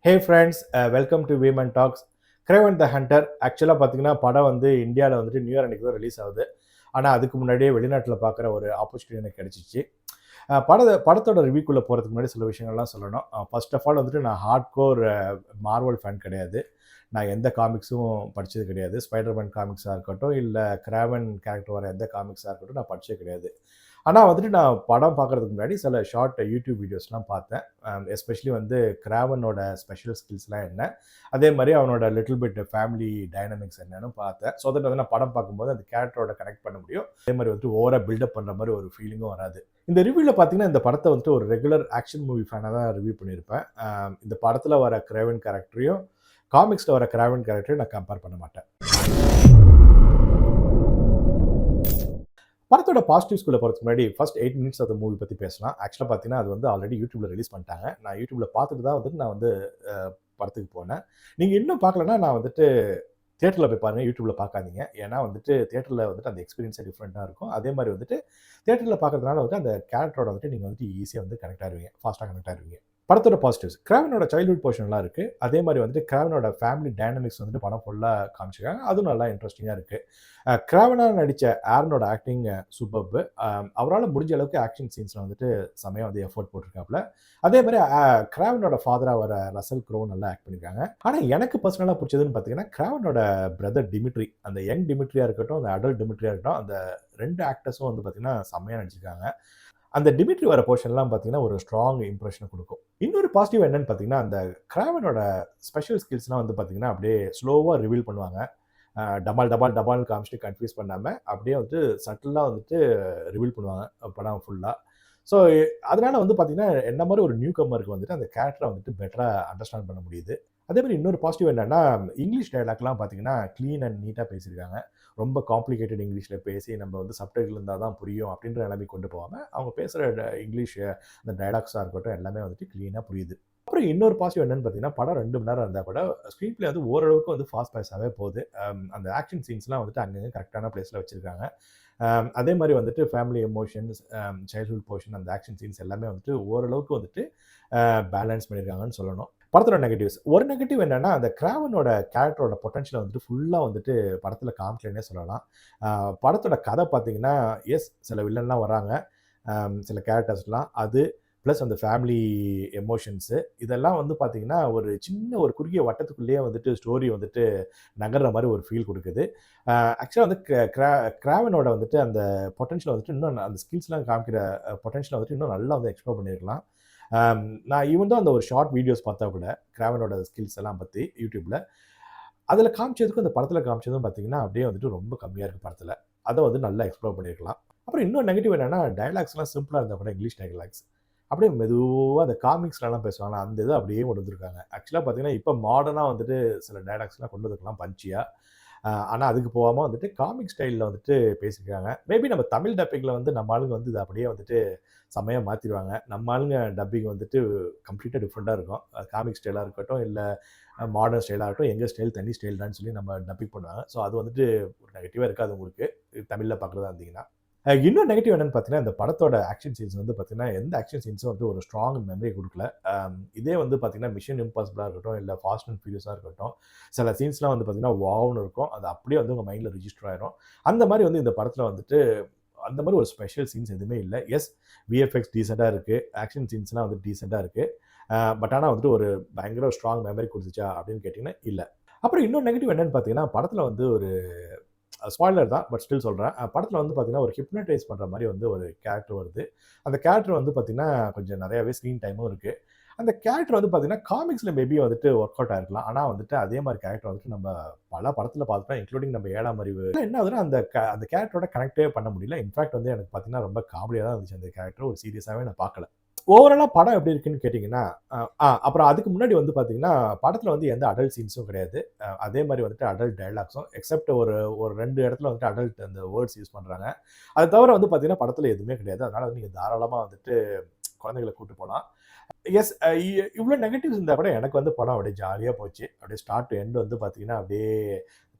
Hey friends, welcome to women talks. Kraven the Hunter ஆக்சுவலாக பார்த்தீங்கன்னா படம் வந்து இந்தியாவில் வந்துட்டு நியூ இயர் அன்றைக்கி தான் ரிலீஸ் ஆகுது. ஆனால் அதுக்கு முன்னாடியே வெளிநாட்டில் பார்க்குற ஒரு ஆப்பர்ச்சுனிட்டி எனக்கு கிடச்சிச்சு. படத்தோட ரிவ்யூக்குள்ளே போகிறதுக்கு முன்னாடி சில விஷயங்கள்லாம் சொல்லணும். ஃபர்ஸ்ட் ஆஃப் ஆல் வந்துட்டு நான் ஹார்ட் கோர் மார்வல் ஃபேன் கிடையாது. நான் எந்த காமிக்ஸும் படித்தது கிடையாது. ஸ்பைடர்மேன் காமிக்ஸாக இருக்கட்டும், இல்லை கிராவன் கேரக்டர் வர எந்த காமிக்ஸாக இருக்கட்டும் நான் படித்தது கிடையாது. ஆனால் வந்துட்டு நான் படம் பார்க்குறதுக்கு முன்னாடி சில ஷார்ட் யூடியூப் வீடியோஸ்லாம் பார்த்தேன். எஸ்பெஷலி வந்து கிராவனோட ஸ்பெஷல் ஸ்கில்ஸ்லாம் என்ன, அதே மாதிரி அவனோட லிட்டில் பிட் ஃபேமிலி டைனமிக்ஸ் என்னன்னு பார்த்தேன். ஸோ தட் வந்து நான் படம் பார்க்கும்போது அந்த கேரக்டரோட கனெக்ட் பண்ண முடியும். அதே மாதிரி வந்துட்டு ஓவராக பில்டப் பண்ணுற மாதிரி ஒரு ஃபீலிங்கும் வராது. இந்த ரிவ்யூவில் பார்த்தீங்கன்னா இந்த படத்தை வந்துட்டு ஒரு ரெகுலர் ஆக்ஷன் மூவி ஃபேனாக தான் ரிவ்யூ பண்ணியிருப்பேன். இந்த படத்தில் வர கிராவன் கேரக்டரையும் காமிக்ஸில் வர கிராவன் கேரக்டரையும் நான் கம்பேர் பண்ண மாட்டேன். படத்தோட பாசிட்டிவ்ஸ்குள்ளே போகிறதுக்கு முன்னாடி ஃபர்ஸ்ட் 8 மினிட்ஸ் அந்த மூவி பற்றி பேசலாம். ஆக்சுவலாக பார்த்தீங்கன்னா அது வந்து ஆல்ரெடி யூடியூப்ல ரிலீஸ் பண்ணிட்டாங்க. நான் யூடியூப்ல பார்த்துட்டு தான் வந்துட்டு நான் வந்து படத்துக்கு போனேன். நீங்கள் இன்னும் பார்க்கலன்னா நான் வந்துட்டு தியேட்டரில் போய் பாருங்கள், யூடியூப்ல பார்க்காதீங்க. ஏன்னா வந்துட்டு தியேட்டரில் வந்துட்டு அந்த எக்ஸ்பீரியன்ஸே டிஃப்ரெண்ட்டாக இருக்கும். அதே மாதிரி வந்துட்டு தியேட்டரில் பார்க்கறதுனால வந்துட்டு அந்த கேரக்டரோட வந்துட்டு நீங்கள் வந்துட்டு ஈஸியாக வந்து கனெக்ட் ஆகிடுவீங்க, ஃபாஸ்ட்டாக கனெக்ட் ஆகிடுவீங்க. படத்தோட பாசிட்டிவ்ஸ், கிராவனோட சைல்ட்ஹுட் போர்ஷன்லாம் இருக்குது. அதே மாதிரி வந்துட்டு கிராவனோட ஃபேமிலி டைனமிக்ஸ் வந்துட்டு படம் ஃபுல்லாக காமிச்சிருக்காங்க. அதுவும் நல்லா இன்ட்ரெஸ்டிங்காக இருக்குது. கிராவனாக நடித்த ஆரனோட ஆக்டிங் சூப்பர்பு. அவரால் முடிஞ்ச அளவுக்கு ஆக்ஷன் சீன்ஸில் வந்துட்டு செமையாக வந்து எஃபோர்ட் போட்டிருக்காப்புல. அதே மாதிரி கிராவனோட ஃபாதராக வர ரசல் க்ரோ நல்லா ஆக்ட் பண்ணியிருக்காங்க. ஆனால் எனக்கு பர்சனலாக பிடிச்சதுன்னு பார்த்தீங்கன்னா கிராவனோட பிரதர் டிமிட்ரி, அந்த யங் டிமிட்ரியாக இருக்கட்டும், அந்த அடல்ட் டிமிட்ரியாக இருக்கட்டும், அந்த 2 ஆக்டர்ஸும் வந்து பார்த்தீங்கன்னா செம்மையாக நடிச்சிருக்காங்க. அந்த டிமிட்ரி வர போர்ஷன்லாம் பார்த்தீங்கன்னா ஒரு ஸ்ட்ராங் இம்ப்ரெஷனை கொடுக்கும். இன்னொரு பாசிட்டிவ் என்னன்னு பார்த்தீங்கன்னா அந்த கிராவனோட ஸ்பெஷல் ஸ்கில்ஸ்லாம் வந்து பார்த்தீங்கன்னா அப்படியே ஸ்லோவாக ரிவீல் பண்ணுவாங்க. டபால் டபால் டபால்னு காமிச்சிட்டு கன்ஃபியூஸ் பண்ணாமல் அப்படியே வந்துட்டு சட்டிலாக வந்துட்டு ரிவீல் பண்ணுவாங்க படம் ஃபுல்லாக. ஸோ அதனால வந்து பார்த்தீங்கன்னா என்ன மாதிரி ஒரு நியூ கம்மருக்கு வந்துட்டு அந்த கேரக்டரை வந்துட்டு பெட்டராக அண்டர்ஸ்டாண்ட் பண்ண முடியுது. அதே மாதிரி இன்னொரு பாசிட்டிவ் என்னன்னா இங்கிலீஷ் டைலாக்லாம் பார்த்தீங்கன்னா க்ளீன் அண்ட் நீட்டாக பேசியிருக்காங்க. ரொம்ப காம்ப்ளிகேட்டட் இங்கிலீஷில் பேசி நம்ம வந்து சப்டைட்டில் இருந்தால் தான் புரியும் அப்படின்ற நிலைமை கொண்டு போகாமல் அவங்க பேசுகிற இங்கிலீஷ் அந்த டைலாக்ஸாக இருக்கட்டும் எல்லாமே வந்துட்டு க்ளீனாக புரியுது. அப்புறம் இன்னொரு பாசிட்டிவ் என்னன்னு பார்த்தீங்கன்னா படம் 2 மணி நேரம் இருந்தால் கூட ஸ்க்ரீன் பிளே வந்து ஓரளவுக்கு வந்து ஃபாஸ்ட் பேஸாகவே போகுது. அந்த ஆக்ஷன் சீன்ஸ்லாம் வந்துட்டு அங்கங்கே கரெக்டான பிளேஸில் வச்சுருக்காங்க. அதே மாதிரி வந்துட்டு ஃபேமிலி எமோஷன்ஸ், சைல்ட்ஹுட் போர்ஷன், அந்த ஆக்ஷன் சீன்ஸ் எல்லாமே வந்துட்டு ஓரளவுக்கு வந்துட்டு பேலன்ஸ் பண்ணியிருக்காங்கன்னு சொல்லணும். படத்தோட நெகட்டிவ்ஸ், ஒரு நெகட்டிவ் என்னன்னா அந்த கிராவனோட கேரக்டரோட பொட்டன்ஷியல் வந்துட்டு ஃபுல்லாக வந்துட்டு படத்தில் காமிக்கலன்னே சொல்லலாம். படத்தோட கதை பார்த்தீங்கன்னா சில வில்லன்லாம் வராங்க, சில கேரக்டர்ஸ்லாம் அது ப்ளஸ் அந்த ஃபேமிலி எமோஷன்ஸு இதெல்லாம் வந்து பார்த்தீங்கன்னா ஒரு சின்ன ஒரு குறுகிய வட்டத்துக்குள்ளேயே வந்துட்டு ஸ்டோரி வந்துட்டு நகர்ற மாதிரி ஒரு ஃபீல் கொடுக்குது. ஆக்சுவலாக வந்து கிராவனோட வந்துட்டு அந்த பொட்டன்ஷியல் வந்துட்டு இன்னும் அந்த ஸ்கில்ஸ்லாம் காமிக்கிற பொட்டன்ஷியல் வந்துட்டு இன்னும் நல்லா வந்து எக்ஸ்ப்ளோர் பண்ணியிருக்கலாம். நான் ஈவன் தான் அந்த ஒரு ஷார்ட் வீடியோஸ் பார்த்தா கூட கிராவனோட ஸ்கில்ஸ் எல்லாம் பற்றி யூடியூப்பில் அதில் காமிச்சதுக்கும் அந்த படத்தில் காமிச்சதும் பார்த்தீங்கன்னா அப்படியே வந்துட்டு ரொம்ப கம்மியாக இருக்குது படத்தில். அதை வந்து நல்லா எக்ஸ்ப்ளோர் பண்ணியிருக்கலாம். அப்புறம் இன்னொரு நெகட்டிவ் என்னென்னா டைலாக்ஸ்லாம் சிம்பிளாக இருந்தால் கூட இங்கிலீஷ் டைலாக்ஸ் அப்படியே மெதுவாக அந்த காமிக்ஸ்லலாம் பேசுவாங்க, அந்த இதை அப்படியே கொண்டு வந்திருக்காங்க. ஆக்சுவலாக பார்த்தீங்கன்னா இப்போ மாடர்னாக வந்துட்டு சில டைலாக்ஸ்லாம் கொண்டு வந்துருக்கலாம் பஞ்சியாக. ஆனால் அதுக்கு போகாமல் வந்துட்டு காமிக் ஸ்டைலில் வந்துட்டு பேசியிருக்காங்க. மேபி நம்ம தமிழ் டப்பிங்கில் வந்து நம்ம ஆளுங்க வந்து இதை அப்படியே வந்துட்டு செம்மையாக மாற்றிடுவாங்க. நம்ம ஆளுங்க டப்பிங் வந்துட்டு கம்ப்ளீட்டாக டிஃப்ரெண்ட்டாக இருக்கும். காமிக் ஸ்டைலாக இருக்கட்டும், இல்லை மாடர்ன் ஸ்டைலாக இருக்கட்டும், எங்கள் ஸ்டைல் தனி ஸ்டைல் தான் சொல்லி நம்ம டப்பிங் பண்ணுவாங்க. ஸோ அது வந்துட்டு ஒரு நெகட்டிவாக இருக்காது உங்களுக்கு தமிழில் பார்க்குறதா இருந்தீங்கன்னா. இன்னும் நெகட்டிவ் என்னன்னு பார்த்தீங்கன்னா இந்த படத்தோட ஆக்ஷன் சீன்ஸ் வந்து பார்த்தீங்கன்னா எந்த ஆக்ஷன் சீன்ஸும் வந்து ஒரு ஸ்ட்ராங் மெமரி கொடுக்கல. இதே வந்து பார்த்தீங்கன்னா மிஷன் இம்பாசிபிளாக இருக்கட்டும், இல்லை ஃபாஸ்ட் அண்ட் ஃபியூரியஸாக இருக்கட்டும், சில சீன்ஸ்லாம் வந்து பார்த்தீங்கன்னா வாவ்னு இருக்கும். அது அப்படியே வந்து உங்கள் மைண்டில் ரிஜிஸ்டர் ஆயிரும். அந்த மாதிரி வந்து இந்த படத்தில் வந்துட்டு அந்த மாதிரி ஒரு ஸ்பெஷல் சீன்ஸ் எதுவுமே இல்லை. விஎஃப்எக்ஸ் டீசெண்டாக இருக்குது, ஆக்ஷன் சீன்ஸ்லாம் வந்து டீசெண்டாக இருக்குது. பட் ஆனால் வந்துட்டு ஒரு பயங்கர ஸ்ட்ராங் மெமரி கொடுத்துச்சா அப்படின்னு கேட்டிங்கன்னா இல்லை. அப்புறம் இன்னொரு நெகட்டிவ் என்னன்னு பார்த்தீங்கன்னா படத்தில் வந்து ஒரு ஸ்பாய்லர் தான், பட் ஸ்டில் சொல்கிறேன். படத்தில் வந்து பார்த்தீங்கன்னா ஒரு ஹிப்னடைஸ் பண்ணுற மாதிரி வந்து ஒரு கேரக்டர் வருது. அந்த கேரக்டர் வந்து பார்த்தீங்கன்னா கொஞ்சம் நிறையாவே ஸ்க்ரீன் டைமும் இருக்குது. அந்த கேரக்டர் வந்து பார்த்தீங்கன்னா காமிக்ஸில் மேபி வந்துட்டு ஒர்க் அவுட் ஆயிருக்கலாம். ஆனால் வந்துட்டு அதே மாதிரி கேரக்டர் வந்துட்டு நம்ம பல படத்தில் பார்த்துட்டோம், இன்க்ளூடிங் நம்ம 7ஆம் அறிவு. என்ன ஆகுதுன்னா அந்த கேரக்டரோட கனெக்டே பண்ண முடியல. இன்ஃபேக்ட் வந்து எனக்கு பார்த்தீங்கன்னா ரொம்ப காமெடியாக தான் இருந்துச்சு. அந்த கேரக்டர் ஒரு சீரியஸாகவே நான் பார்க்கல. ஓவராலாக படம் எப்படி இருக்குன்னு கேட்டிங்கன்னா, அப்புறம் அதுக்கு முன்னாடி வந்து பார்த்தீங்கன்னா, படத்தில் வந்து எந்த அடல்ட் சீன்ஸும் கிடையாது. அதே மாதிரி வந்துட்டு அடல்ட் டயலாக்ஸும் எக்ஸெப்ட் ஒரு ஒரு 2 இடத்துல வந்துட்டு அடல்ட் அந்த வேர்ட்ஸ் யூஸ் பண்ணுறாங்க. அது தவிர வந்து பார்த்தீங்கன்னா, படத்தில் எதுவுமே கிடையாது. அதனால வந்து நீங்கள் தாராளமாக வந்துட்டு குழந்தைகள கூட்டு போலாம். எஸ் இவ்ளோ நெகட்டிவ்ஸ் இருந்தா கூட எனக்கு வந்து படம் அப்படியே ஜாலியா போச்சு. அப்படியே ஸ்டார்ட் டூ எண்ட் வந்து பார்த்தீங்கன்னா, அப்படியே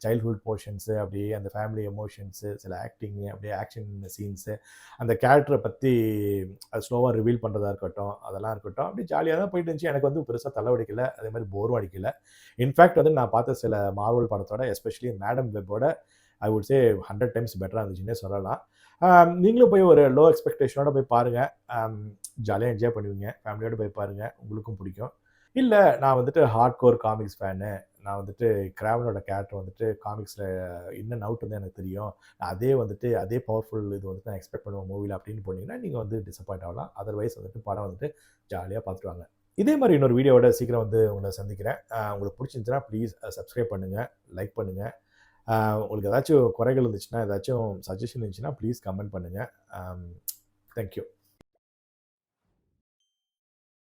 சைல்ட்ஹுட் போர்ஷன்ஸு, அப்படியே அந்த ஃபேமிலி எமோஷன்ஸு, சில ஆக்டிங்கு, அப்படியே ஆக்ஷன் சீன்ஸு, அந்த கேரக்டர பத்தி அது ஸ்லோவா ரிவீல் பண்றதா இருக்கட்டும், அதெல்லாம் இருக்கட்டும், அப்படியே ஜாலியா தான் போயிட்டு இருந்துச்சு. எனக்கு வந்து பெருசா தலவலிக்கல. அதே மாரி போரும் அடிக்கல. இன்ஃபாக்ட் வந்து நான் பார்த்த சில மார்வல் படத்தோட, எஸ்பெஷலி மேடம் வெப்போட ஐ வுட் சே 100 டைம்ஸ் பெட்டரா இருந்துச்சுன்னே சொல்லலாம். நீங்களும் போய் ஒரு லோ எக்ஸ்பெக்டேஷனோட போய் பாருங்க. அம் ஜாலியா என்ஜாய் பண்ணுவீங்க. ஃபேமிலியோட போய் பாருங்க. உங்களுக்கும் பிடிக்கும். இல்ல நான் வந்துட்டு ஹார்ட் கோர் காமிக்ஸ் ஃபேனு. நான் வந்துட்டு கிராவனோட கேரக்டர் வந்துட்டு காமிக்ஸ்ல இன் அண்ட் அவுட் வந்து எனக்கு தெரியும். அதே வந்துட்டு அதே பவர்ஃபுல் இது வந்துட்டு நான் எக்ஸ்பெக்ட் பண்ணுவேன் மூவில அப்படின்னு போனீங்கன்னா, நீங்க வந்து டிசப்பாயிண்ட் ஆகலாம். அதர்வைஸ் வந்துட்டு படம் வந்துட்டு ஜாலியா பார்த்துட்டு வாங்க. இதே மாரி இன்னொரு வீடியோவோட சீக்கிரம் வந்து உங்கள சந்திக்கிறேன். உங்களுக்கு புடிச்சிருந்துச்சுன்னா ப்ளீஸ் சப்ஸ்கிரைப் பண்ணுங்க, லைக் பண்ணுங்க. அ உங்களுக்கு ஏதாச்சும் குறைகள் இருந்துச்சுன்னா, ஏதாச்சும் சஜஷன் இருந்துச்சுன்னா ப்ளீஸ் கமெண்ட் பண்ணுங்க. Thank you.